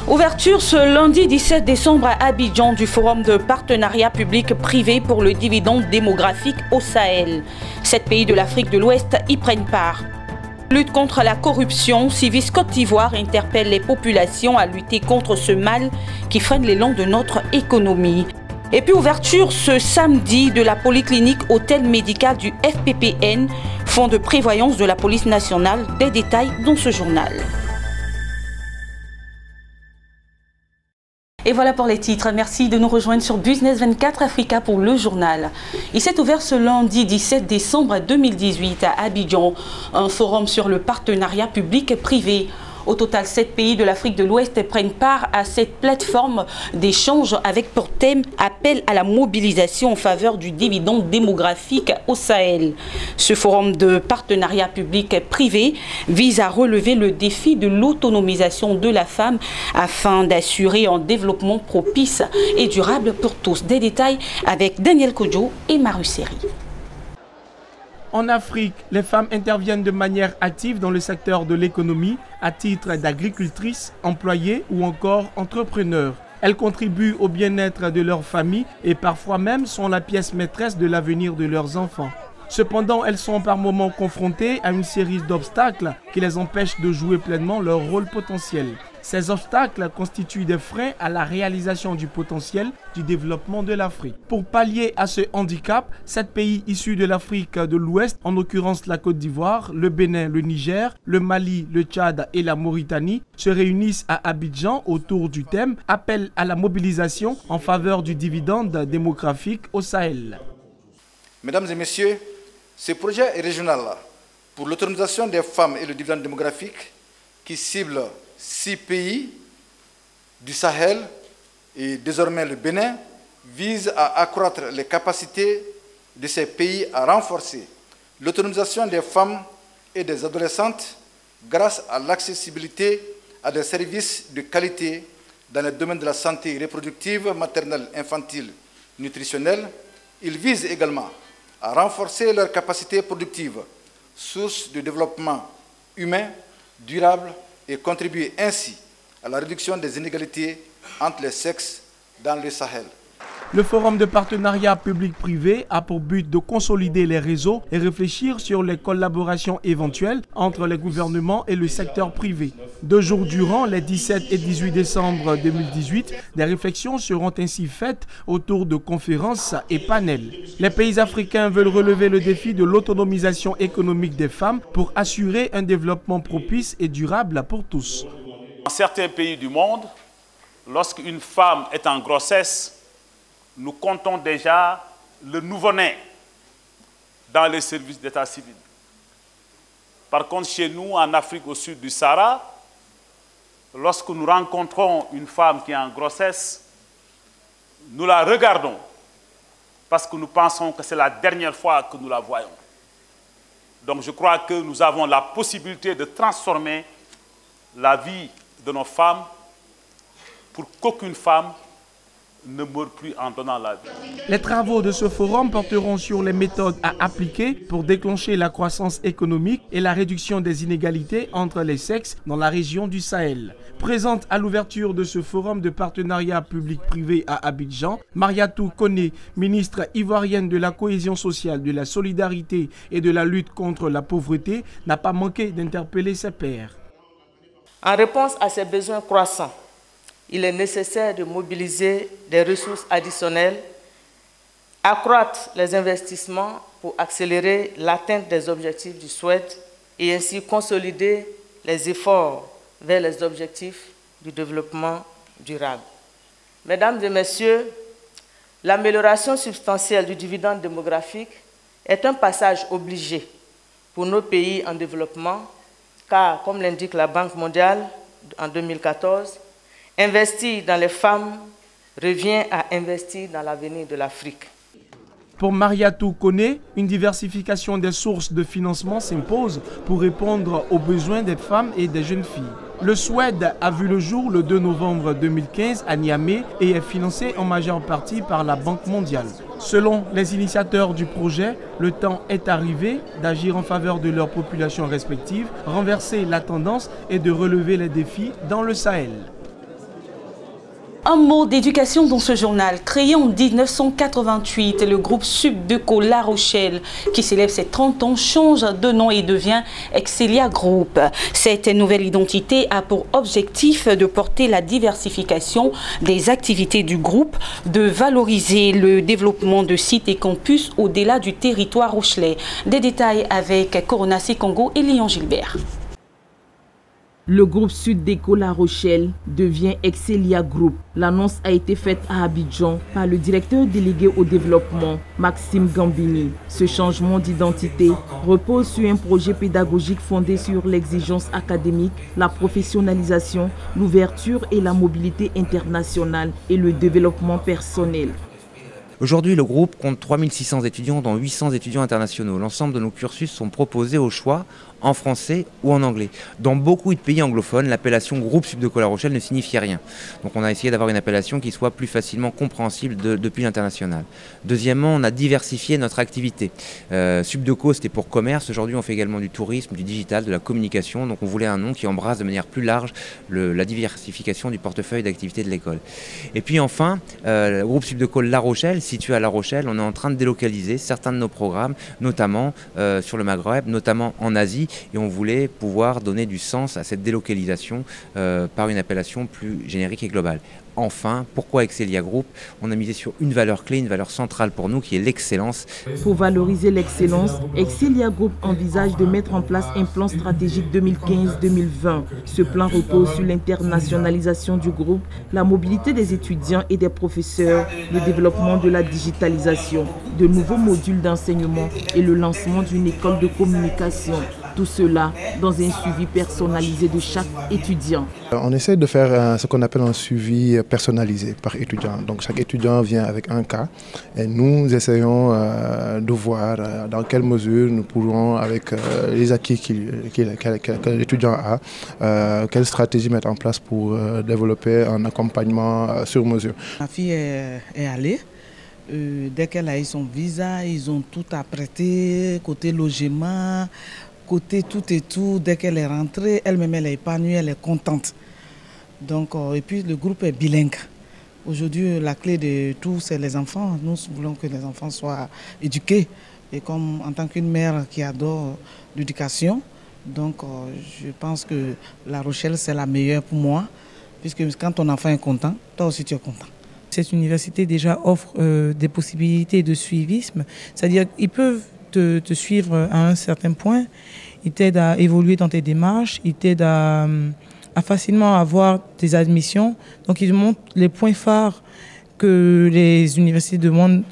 Ouverture ce lundi 17 décembre à Abidjan du Forum de partenariat public-privé pour le dividende démographique au Sahel. 7 pays de l'Afrique de l'Ouest y prennent part. Lutte contre la corruption, Civis Côte d'Ivoire interpelle les populations à lutter contre ce mal qui freine l'élan de notre économie. Et puis ouverture ce samedi de la polyclinique hôtel médical du FPPN, Fonds de prévoyance de la police nationale. Des détails dans ce journal. Et voilà pour les titres. Merci de nous rejoindre sur Business 24 Africa pour le journal. Il s'est ouvert ce lundi 17 décembre 2018 à Abidjan, un forum sur le partenariat public et privé. Au total, 7 pays de l'Afrique de l'Ouest prennent part à cette plateforme d'échange avec pour thème appel à la mobilisation en faveur du dividende démographique au Sahel. Ce forum de partenariat public et privé vise à relever le défi de l'autonomisation de la femme afin d'assurer un développement propice et durable pour tous. Des détails avec Daniel Kodjo et Maruseri. En Afrique, les femmes interviennent de manière active dans le secteur de l'économie à titre d'agricultrices, employées ou encore entrepreneurs. Elles contribuent au bien-être de leur famille et parfois même sont la pièce maîtresse de l'avenir de leurs enfants. Cependant, elles sont par moments confrontées à une série d'obstacles qui les empêchent de jouer pleinement leur rôle potentiel. Ces obstacles constituent des freins à la réalisation du potentiel du développement de l'Afrique. Pour pallier à ce handicap, 7 pays issus de l'Afrique de l'Ouest, en l'occurrence la Côte d'Ivoire, le Bénin, le Niger, le Mali, le Tchad et la Mauritanie, se réunissent à Abidjan autour du thème « Appel à la mobilisation en faveur du dividende démographique au Sahel ». Mesdames et messieurs, ce projet est régional pour l'autonomisation des femmes et le dividende démographique qui cible 6 pays du Sahel et désormais le Bénin vise à accroître les capacités de ces pays à renforcer l'autonomisation des femmes et des adolescentes grâce à l'accessibilité à des services de qualité dans le domaine de la santé reproductive, maternelle, infantile, nutritionnelle. Il vise également à renforcer leurs capacités productives, source de développement humain, durable et contribuer ainsi à la réduction des inégalités entre les sexes dans le Sahel. Le forum de partenariat public-privé a pour but de consolider les réseaux et réfléchir sur les collaborations éventuelles entre les gouvernements et le secteur privé. 2 jours durant, les 17 et 18 décembre 2018, des réflexions seront ainsi faites autour de conférences et panels. Les pays africains veulent relever le défi de l'autonomisation économique des femmes pour assurer un développement propice et durable pour tous. Dans certains pays du monde, lorsqu'une femme est en grossesse, nous comptons déjà le nouveau-né dans les services d'état civil. Par contre, chez nous, en Afrique au sud du Sahara, lorsque nous rencontrons une femme qui est en grossesse, nous la regardons parce que nous pensons que c'est la dernière fois que nous la voyons. Donc je crois que nous avons la possibilité de transformer la vie de nos femmes pour qu'aucune femme ne meurt plus en donnant la vie. Les travaux de ce forum porteront sur les méthodes à appliquer pour déclencher la croissance économique et la réduction des inégalités entre les sexes dans la région du Sahel. Présente à l'ouverture de ce forum de partenariat public-privé à Abidjan, Mariatou Koné, ministre ivoirienne de la cohésion sociale, de la solidarité et de la lutte contre la pauvreté, n'a pas manqué d'interpeller ses pairs. En réponse à ces besoins croissants, il est nécessaire de mobiliser des ressources additionnelles, accroître les investissements pour accélérer l'atteinte des objectifs du SWED et ainsi consolider les efforts vers les objectifs du développement durable. Mesdames et messieurs, l'amélioration substantielle du dividende démographique est un passage obligé pour nos pays en développement, car, comme l'indique la Banque mondiale en 2014, investir dans les femmes revient à investir dans l'avenir de l'Afrique. Pour Mariatou Kone, une diversification des sources de financement s'impose pour répondre aux besoins des femmes et des jeunes filles. Le SWED a vu le jour le 2 novembre 2015 à Niamey et est financé en majeure partie par la Banque mondiale. Selon les initiateurs du projet, le temps est arrivé d'agir en faveur de leurs populations respectives, renverser la tendance et de relever les défis dans le Sahel. Un mot d'éducation dans ce journal. Créé en 1988, le groupe Subdeco La Rochelle, qui célèbre ses 30 ans, change de nom et devient Excelia Group. Cette nouvelle identité a pour objectif de porter la diversification des activités du groupe, de valoriser le développement de sites et campus au-delà du territoire rochelais. Des détails avec Corona Congo et Léon Gilbert. Le groupe Subdeco La Rochelle devient Excelia Group. L'annonce a été faite à Abidjan par le directeur délégué au développement, Maxime Gambini. Ce changement d'identité repose sur un projet pédagogique fondé sur l'exigence académique, la professionnalisation, l'ouverture et la mobilité internationale et le développement personnel. Aujourd'hui, le groupe compte 3600 étudiants, dont 800 étudiants internationaux. L'ensemble de nos cursus sont proposés au choix en français ou en anglais. Dans beaucoup de pays anglophones, l'appellation groupe Subdeco La Rochelle ne signifiait rien. Donc on a essayé d'avoir une appellation qui soit plus facilement compréhensible depuis l'international. Deuxièmement, on a diversifié notre activité. Subdeco, c'était pour commerce. Aujourd'hui, on fait également du tourisme, du digital, de la communication. Donc on voulait un nom qui embrasse de manière plus large la diversification du portefeuille d'activités de l'école. Et puis enfin, le groupe Subdeco La Rochelle, situé à La Rochelle, on est en train de délocaliser certains de nos programmes, notamment sur le Maghreb, notamment en Asie. Et on voulait pouvoir donner du sens à cette délocalisation par une appellation plus générique et globale. Enfin, pourquoi Excelia Group? On a misé sur une valeur clé, une valeur centrale pour nous qui est l'excellence. Pour valoriser l'excellence, Excelia Group envisage de mettre en place un plan stratégique 2015-2020. Ce plan repose sur l'internationalisation du groupe, la mobilité des étudiants et des professeurs, le développement de la digitalisation, de nouveaux modules d'enseignement et le lancement d'une école de communication. Tout cela dans un suivi personnalisé de chaque étudiant. On essaie de faire ce qu'on appelle un suivi personnalisé par étudiant. Donc chaque étudiant vient avec un cas et nous essayons de voir dans quelle mesure nous pourrons, avec les acquis que l'étudiant a, quelle stratégie mettre en place pour développer un accompagnement sur mesure. Ma fille est allée. Dès qu'elle a eu son visa, ils ont tout apprêté, côté logement, côté tout et tout. Dès qu'elle est rentrée, elle-même elle est épanouie, elle est contente. Donc, et puis le groupe est bilingue. Aujourd'hui, la clé de tout, c'est les enfants. Nous voulons que les enfants soient éduqués. Et comme en tant qu'une mère qui adore l'éducation, donc je pense que La Rochelle, c'est la meilleure pour moi. Puisque quand ton enfant est content, toi aussi tu es content. Cette université déjà offre des possibilités de suivisme. C'est-à-dire qu'ils peuvent te suivre à un certain point, ils t'aident à évoluer dans tes démarches, ils t'aident à facilement avoir tes admissions. Donc ils montrent les points phares que l'université demande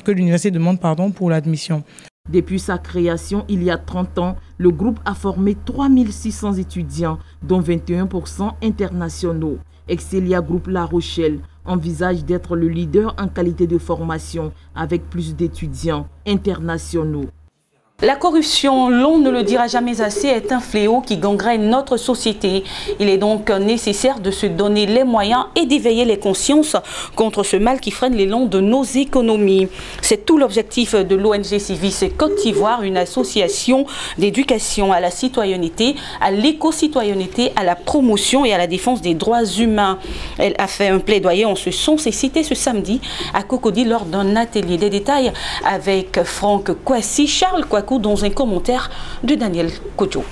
pour l'admission. Depuis sa création il y a 30 ans, le groupe a formé 3600 étudiants, dont 21% internationaux. Excelia Group La Rochelle envisage d'être le leader en qualité de formation avec plus d'étudiants internationaux. La corruption, l'on ne le dira jamais assez, est un fléau qui gangrène notre société. Il est donc nécessaire de se donner les moyens et d'éveiller les consciences contre ce mal qui freine l'élan de nos économies. C'est tout l'objectif de l'ONG Civis Côte d'Ivoire, une association d'éducation à la citoyenneté, à l'éco-citoyenneté, à la promotion et à la défense des droits humains. Elle a fait un plaidoyer en ce sens et cité ce samedi à Cocody lors d'un atelier. Des détails avec Franck Kouassi, Charles Kouakou, dans un commentaire de Daniel Kodjo.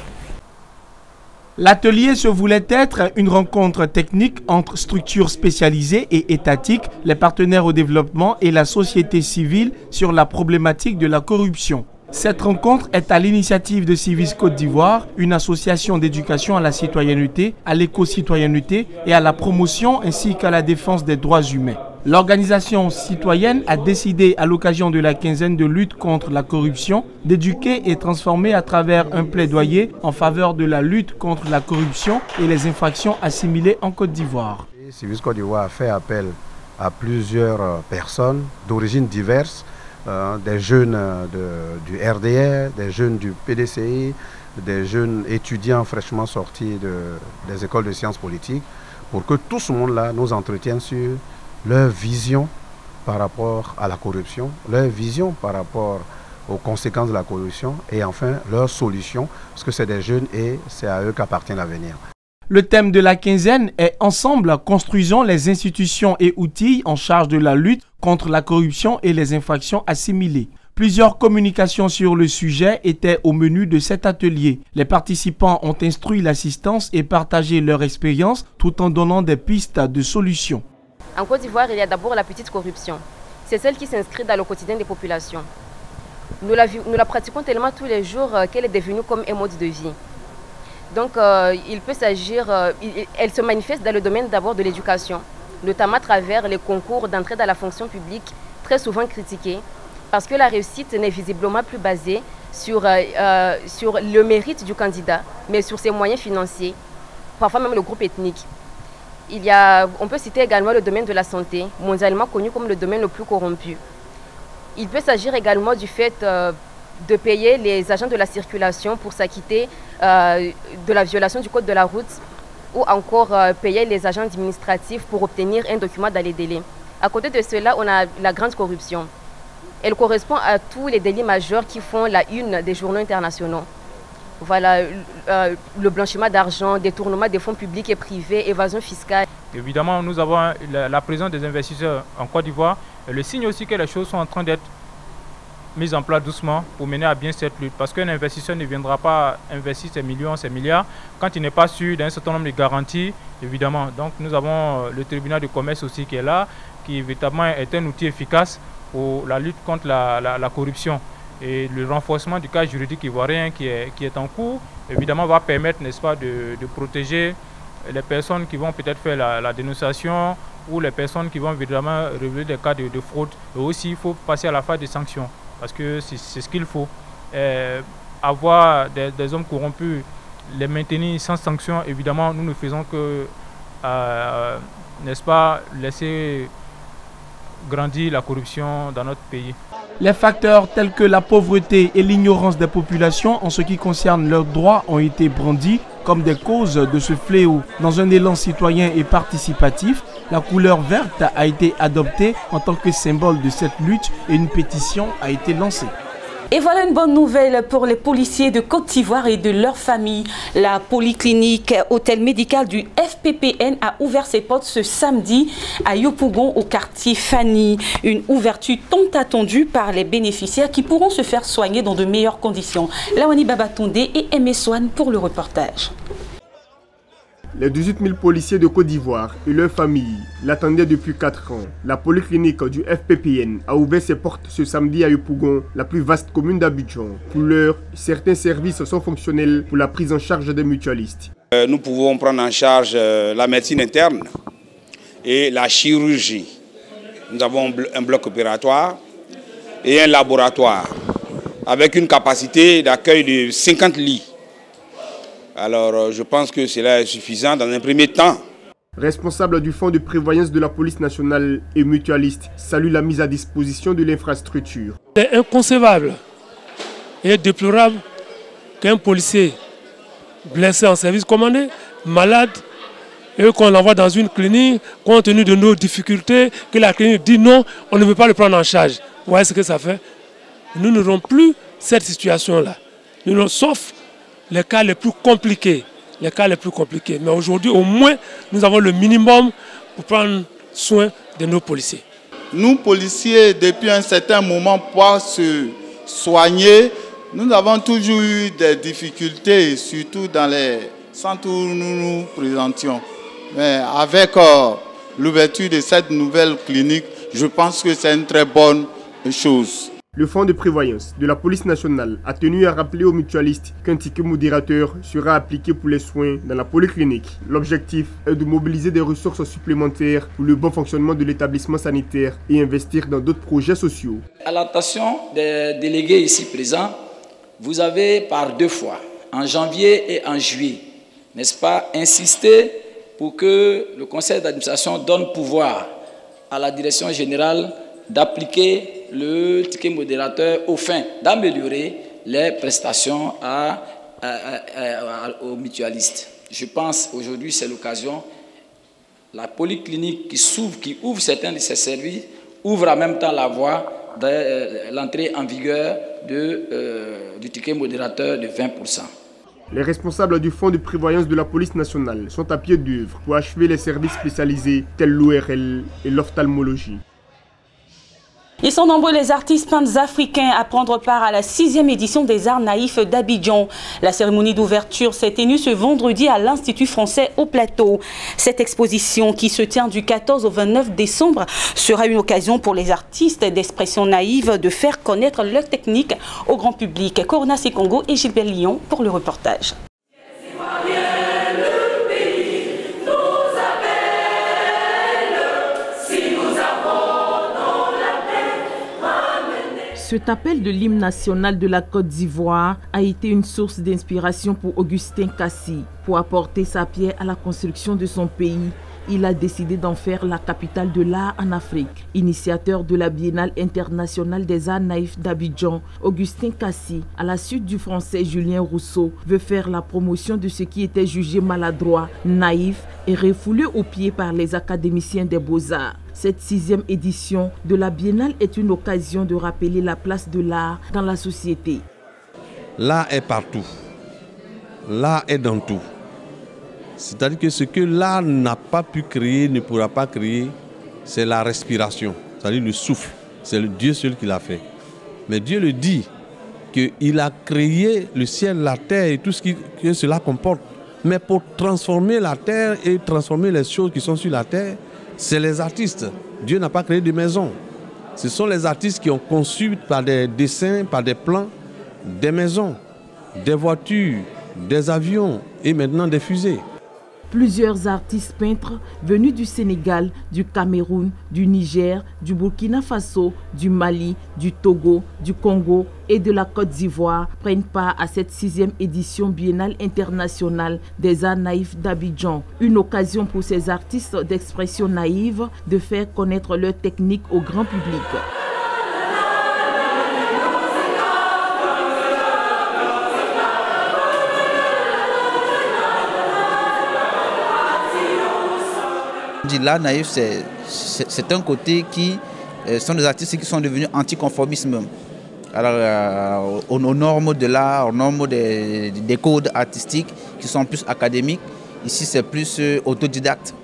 L'atelier se voulait être une rencontre technique entre structures spécialisées et étatiques, les partenaires au développement et la société civile sur la problématique de la corruption. Cette rencontre est à l'initiative de Civis Côte d'Ivoire, une association d'éducation à la citoyenneté, à l'éco-citoyenneté et à la promotion ainsi qu'à la défense des droits humains. L'organisation citoyenne a décidé, à l'occasion de la quinzaine de lutte contre la corruption, d'éduquer et transformer à travers un plaidoyer en faveur de la lutte contre la corruption et les infractions assimilées en Côte d'Ivoire. Civis Côte d'Ivoire a fait appel à plusieurs personnes d'origines diverses des jeunes du RDR, des jeunes du PDCI, des jeunes étudiants fraîchement sortis des écoles de sciences politiques, pour que tout ce monde-là nous entretienne sur leur vision par rapport à la corruption, leur vision par rapport aux conséquences de la corruption et enfin leurs solutions, parce que c'est des jeunes et c'est à eux qu'appartient l'avenir. Le thème de la quinzaine est « Ensemble, construisons les institutions et outils en charge de la lutte contre la corruption et les infractions assimilées ». Plusieurs communications sur le sujet étaient au menu de cet atelier. Les participants ont instruit l'assistance et partagé leur expérience tout en donnant des pistes de solutions. En Côte d'Ivoire, il y a d'abord la petite corruption. C'est celle qui s'inscrit dans le quotidien des populations. Nous la pratiquons tellement tous les jours qu'elle est devenue comme un mode de vie. Donc, il peut s'agir, elle se manifeste dans le domaine d'abord de l'éducation, notamment à travers les concours d'entrée dans la fonction publique, très souvent critiqués, parce que la réussite n'est visiblement plus basée sur le mérite du candidat, mais sur ses moyens financiers, parfois même le groupe ethnique. On peut citer également le domaine de la santé, mondialement connu comme le domaine le plus corrompu. Il peut s'agir également du fait de payer les agents de la circulation pour s'acquitter de la violation du code de la route ou encore payer les agents administratifs pour obtenir un document dans les délais. À côté de cela, on a la grande corruption. Elle correspond à tous les délits majeurs qui font la une des journaux internationaux. Voilà, le blanchiment d'argent, détournement des fonds publics et privés, évasion fiscale. Évidemment, nous avons la présence des investisseurs en Côte d'Ivoire. Le signe aussi que les choses sont en train d'être mises en place doucement pour mener à bien cette lutte. Parce qu'un investisseur ne viendra pas investir ses millions, ses milliards, quand il n'est pas sûr d'un certain nombre de garanties, évidemment. Donc nous avons le tribunal de commerce aussi qui est là, qui véritablement est un outil efficace pour la lutte contre la corruption. Et le renforcement du cadre juridique ivoirien qui est en cours, évidemment, va permettre, n'est-ce pas, de protéger les personnes qui vont peut-être faire la dénonciation ou les personnes qui vont évidemment révéler des cas de fraude. Et aussi, il faut passer à la phase des sanctions, parce que c'est ce qu'il faut. Avoir des hommes corrompus, les maintenir sans sanction, évidemment, nous ne faisons que, n'est-ce pas, laisser grandir la corruption dans notre pays. Les facteurs tels que la pauvreté et l'ignorance des populations en ce qui concerne leurs droits ont été brandis comme des causes de ce fléau. Dans un élan citoyen et participatif, la couleur verte a été adoptée en tant que symbole de cette lutte et une pétition a été lancée. Et voilà une bonne nouvelle pour les policiers de Côte d'Ivoire et de leurs familles. La polyclinique hôtel médical du FPPN a ouvert ses portes ce samedi à Yopougon au quartier Fanny. Une ouverture tant attendue par les bénéficiaires qui pourront se faire soigner dans de meilleures conditions. Lawani Babatonde et Aimé Swan pour le reportage. Les 18 000 policiers de Côte d'Ivoire et leurs familles l'attendaient depuis 4 ans. La polyclinique du FPPN a ouvert ses portes ce samedi à Yopougon, la plus vaste commune d'Abidjan. Pour l'heure, certains services sont fonctionnels pour la prise en charge des mutualistes. Nous pouvons prendre en charge la médecine interne et la chirurgie. Nous avons un bloc opératoire et un laboratoire avec une capacité d'accueil de 50 lits. Alors je pense que cela est suffisant dans un premier temps. Responsable du fonds de prévoyance de la police nationale et mutualiste salue la mise à disposition de l'infrastructure. C'est inconcevable et déplorable qu'un policier blessé en service commandé, malade, et qu'on l'envoie dans une clinique, compte tenu de nos difficultés, que la clinique dit non, on ne veut pas le prendre en charge. Vous voyez ce que ça fait? Nous n'aurons plus cette situation-là. Sauf les cas les plus compliqués. Mais aujourd'hui, au moins, nous avons le minimum pour prendre soin de nos policiers. Nous, policiers, depuis un certain moment, pour se soigner, nous avons toujours eu des difficultés, surtout dans les centres où nous nous présentions. Mais avec l'ouverture de cette nouvelle clinique, je pense que c'est une très bonne chose. Le fonds de prévoyance de la police nationale a tenu à rappeler aux mutualistes qu'un ticket modérateur sera appliqué pour les soins dans la polyclinique. L'objectif est de mobiliser des ressources supplémentaires pour le bon fonctionnement de l'établissement sanitaire et investir dans d'autres projets sociaux. À l'attention des délégués ici présents, vous avez par 2 fois, en janvier et en juillet, n'est-ce pas, insisté pour que le conseil d'administration donne pouvoir à la direction générale d'appliquer le ticket modérateur aux fins d'améliorer les prestations aux mutualistes. Je pense aujourd'hui c'est l'occasion. La polyclinique qui ouvre certains de ses services ouvre en même temps la voie de l'entrée en vigueur du ticket modérateur de 20%. Les responsables du fonds de prévoyance de la police nationale sont à pied d'œuvre pour achever les services spécialisés tels l'ORL et l'ophtalmologie. Ils sont nombreux les artistes peintres africains à prendre part à la 6e édition des Arts Naïfs d'Abidjan. La cérémonie d'ouverture s'est tenue ce vendredi à l'Institut français au Plateau. Cette exposition qui se tient du 14 au 29 décembre sera une occasion pour les artistes d'expression naïve de faire connaître leur technique au grand public. Corona Sekongo et Gilbert Lyon pour le reportage. Cet appel de l'hymne national de la Côte d'Ivoire a été une source d'inspiration pour Augustin Kassi. Pour apporter sa pierre à la construction de son pays, il a décidé d'en faire la capitale de l'art en Afrique. Initiateur de la Biennale internationale des arts naïfs d'Abidjan, Augustin Kassi, à la suite du français Julien Rousseau, veut faire la promotion de ce qui était jugé maladroit, naïf et refoulé aux pieds par les académiciens des beaux-arts. Cette 6e édition de la Biennale est une occasion de rappeler la place de l'art dans la société. L'art est partout. L'art est dans tout. C'est-à-dire que ce que l'art n'a pas pu créer, ne pourra pas créer, c'est la respiration, c'est-à-dire le souffle. C'est Dieu seul qui l'a fait. Mais Dieu le dit, qu'il a créé le ciel, la terre et tout ce que cela comporte. Mais pour transformer la terre et transformer les choses qui sont sur la terre, c'est les artistes. Dieu n'a pas créé de maisons. Ce sont les artistes qui ont conçu par des dessins, par des plans, des maisons, des voitures, des avions et maintenant des fusées. Plusieurs artistes peintres venus du Sénégal, du Cameroun, du Niger, du Burkina Faso, du Mali, du Togo, du Congo et de la Côte d'Ivoire prennent part à cette 6e édition biennale internationale des arts naïfs d'Abidjan. Une occasion pour ces artistes d'expression naïve de faire connaître leur technique au grand public. L'art naïf, c'est un côté qui sont des artistes qui sont devenus anticonformistes même. Alors, aux normes de l'art, aux normes des codes artistiques qui sont plus académiques. Ici, c'est plus autodidacte.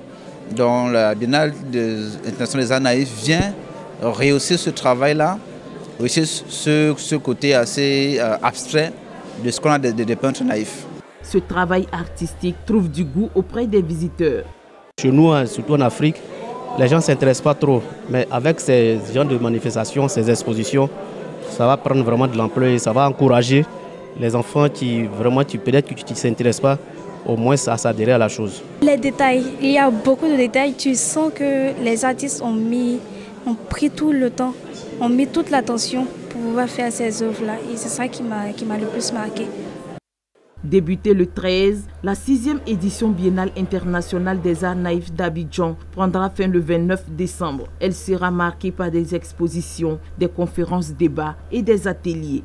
Donc, la Biennale internationale des arts naïfs vient rehausser ce travail-là, rehausser ce côté assez abstrait de ce qu'on a des peintres naïfs. Ce travail artistique trouve du goût auprès des visiteurs. Chez nous, surtout en Afrique, les gens ne s'intéressent pas trop. Mais avec ces genres de manifestations, ces expositions, ça va prendre vraiment de l'ampleur et ça va encourager les enfants qui peut-être que tu ne s'intéressent pas, au moins à s'adhérer à la chose. Les détails, il y a beaucoup de détails. Tu sens que les artistes ont pris tout le temps, ont mis toute l'attention pour pouvoir faire ces œuvres-là. Et c'est ça qui m'a le plus marqué. Débutée le 13, la 6e édition biennale internationale des arts naïfs d'Abidjan prendra fin le 29 décembre. Elle sera marquée par des expositions, des conférences, débats et des ateliers.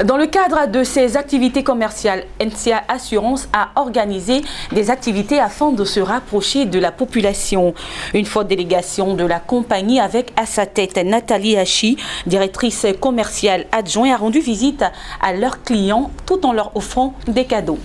Dans le cadre de ses activités commerciales, NCA Assurance a organisé des activités afin de se rapprocher de la population. Une forte délégation de la compagnie avec à sa tête Nathalie Hachi, directrice commerciale adjointe, a rendu visite à leurs clients tout en leur offrant des cadeaux.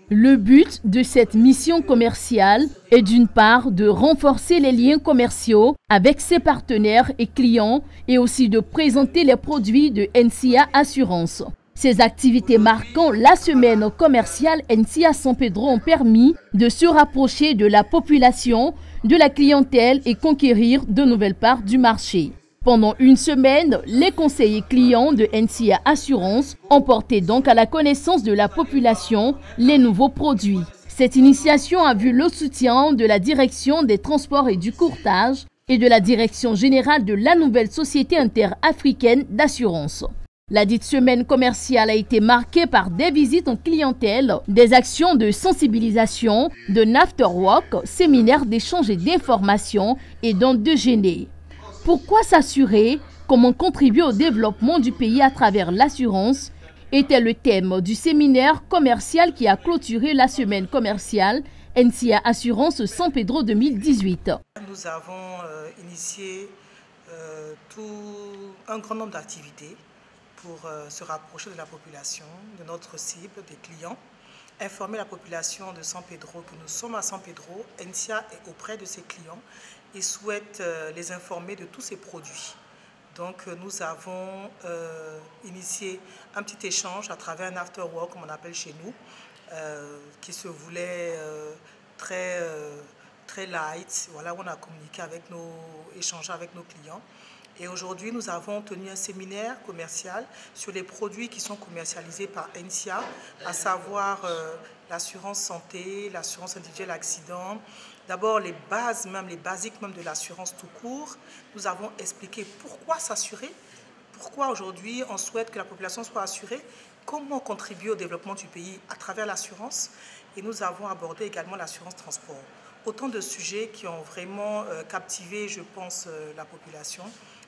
Le but de cette mission commerciale est d'une part de renforcer les liens commerciaux avec ses partenaires et clients et aussi de présenter les produits de NCA Assurance. Ces activités marquant la semaine commerciale NCA San Pedro ont permis de se rapprocher de la population, de la clientèle et conquérir de nouvelles parts du marché. Pendant une semaine, les conseillers clients de NCA Assurance ont porté donc à la connaissance de la population les nouveaux produits. Cette initiation a vu le soutien de la direction des transports et du courtage et de la direction générale de la nouvelle société interafricaine d'assurance. La dite semaine commerciale a été marquée par des visites en clientèle, des actions de sensibilisation, de afterwork, séminaires d'échange et d'information et d'un déjeuner. Pourquoi s'assurer Comment contribuer au développement du pays à travers l'assurance était le thème du séminaire commercial qui a clôturé la semaine commerciale NCA Assurance San Pedro 2018. Nous avons initié un grand nombre d'activités pour se rapprocher de la population, de notre cible, des clients, informer la population de San Pedro que nous sommes à San Pedro, NCA est auprès de ses clients et souhaite les informer de tous ses produits. Donc nous avons initié un petit échange à travers un after-work, comme on appelle chez nous, qui se voulait très light. Voilà, on a communiqué échangé avec nos clients. Et aujourd'hui, nous avons tenu un séminaire commercial sur les produits qui sont commercialisés par NCA, à savoir l'assurance santé, l'assurance individuelle accident. D'abord, les bases, même les basiques même de l'assurance tout court. Nous avons expliqué pourquoi s'assurer, pourquoi aujourd'hui on souhaite que la population soit assurée, comment contribuer au développement du pays à travers l'assurance. Et nous avons abordé également l'assurance transport. Autant de sujets qui ont vraiment captivé, je pense, la population.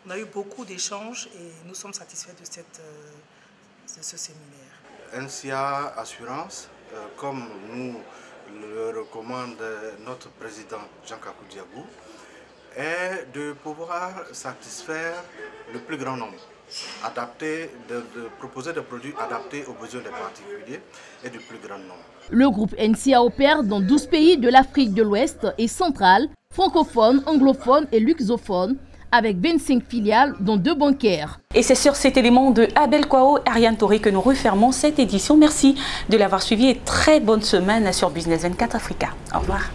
On a eu beaucoup d'échanges et nous sommes satisfaits de ce séminaire. NCA Assurance, comme nous le recommande notre président Jean-Kakou Diabou, est de pouvoir satisfaire le plus grand nombre, de proposer des produits adaptés aux besoins des particuliers et du plus grand nombre. Le groupe NCA opère dans 12 pays de l'Afrique de l'Ouest et centrale, francophones, anglophones et luxophones, avec 25 filiales, dont 2 bancaires. Et c'est sur cet élément de Abel Kwao et Ariane Toré que nous refermons cette édition. Merci de l'avoir suivi et très bonne semaine sur Business 24 Africa. Au revoir.